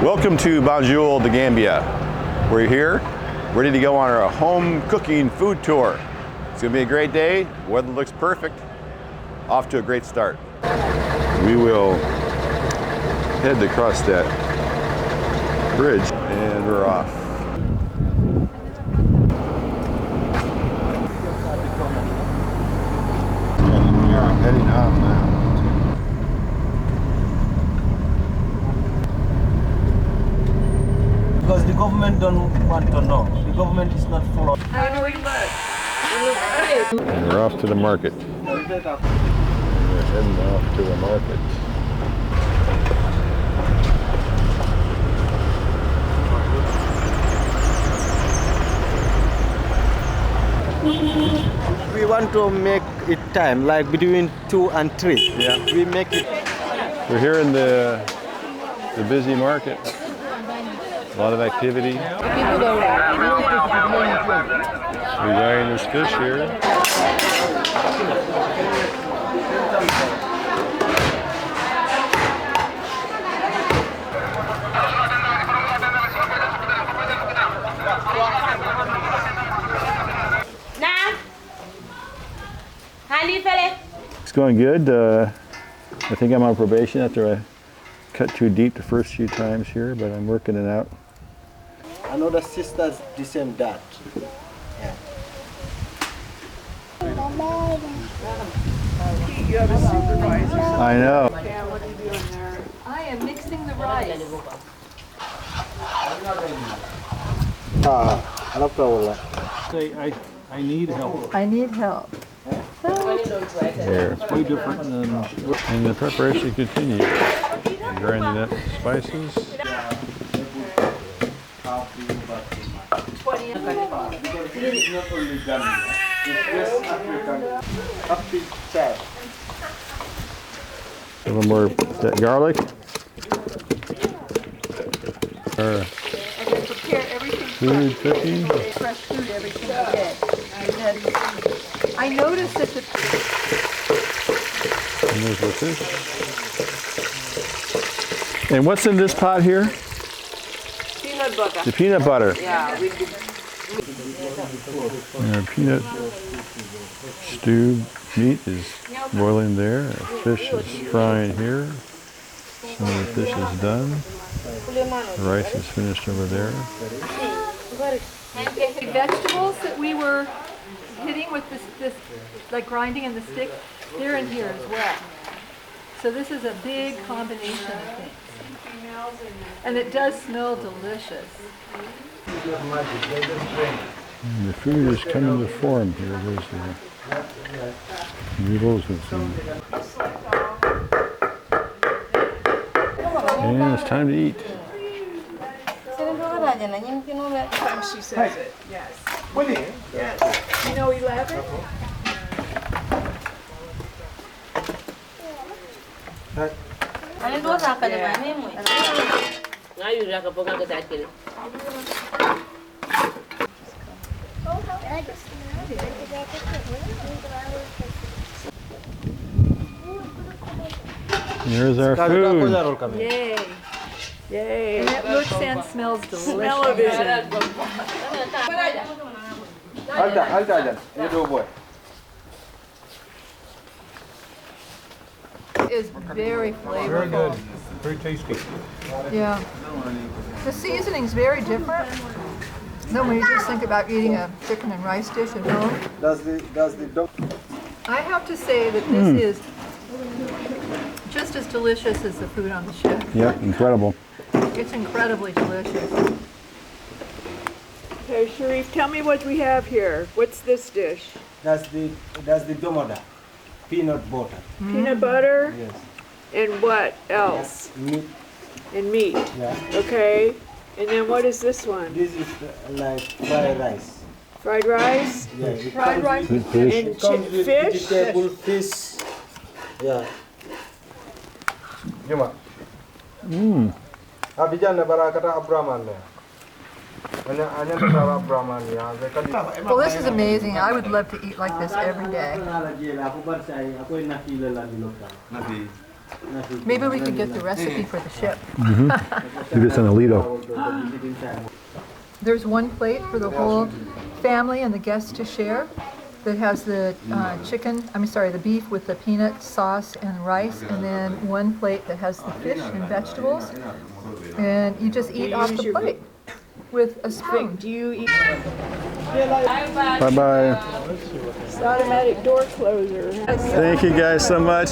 Welcome to Banjul, the Gambia. We're here, ready to go on our home cooking food tour. It's gonna be a great day. Weather looks perfect. Off to a great start. We will head across that bridge and we're off. Heading off now. Because the government don't want to know. The government is not following. And we're off to the market. We're heading off to the market. We want to make it time, like between 2 and 3. Yeah. We make it. We're here in the busy market. A lot of activity. We're buying this fish here. It's going good. I think I'm on probation after I cut too deep the first few times here, but I'm working it out. Another sister's the same dad. Yeah. You have a supervisor. I know. Yeah, what are you doing there? I am mixing the rice. I need help. I need help. There. It's way different than. And the preparation continues. Grinding up spices. A little more that garlic. And then prepare everything Food cooking. fresh food every single day. I noticed that And there's the fish. And what's in this pot here? peanut butter. The peanut butter. Yeah, we do. And our peanut stew meat is boiling there. Our fish is frying here. Some of the fish is done. The rice is finished over there. The vegetables that we were hitting with this like grinding in the stick, they're in here as well. So this is a big combination of things. And it does smell delicious. And the food is coming to form here. There's the noodles with some. And it's time to eat. Sometimes she says it, yes. Yes. You know 11? There's our food. Yay. Yay. And it looks and smells delicious. Smell-o-vision. It is very flavorful. Very good. Very tasty. Yeah. The seasoning's very different than when you just think about eating a chicken and rice dish at home. Does the dog? I have to say that this is just as delicious as the food on the ship. Yep, incredible. It's incredibly delicious. Okay, Sharif, tell me what we have here. What's this dish? That's the domoda, peanut butter. Peanut butter Yes. and what else? Meat. And meat. Yeah. Okay. And then what is this one? This is like fried rice. Fried rice Yeah. It Fried comes rice. with- Fish. and It comes with fish. vegetable, fish. Yeah. Juma. Abidjan na barakata Abraman le. Well, this is amazing. I would love to eat like this every day. Maybe we could get the recipe for the ship. Do this in a Lido. There's one plate for the whole family and the guests to share that has the the beef with the peanut sauce and rice, and then one plate that has the fish and vegetables. And you just eat off the plate with a spoon. Do you eat Bye-bye. it's automatic door closer? Thank you guys so much.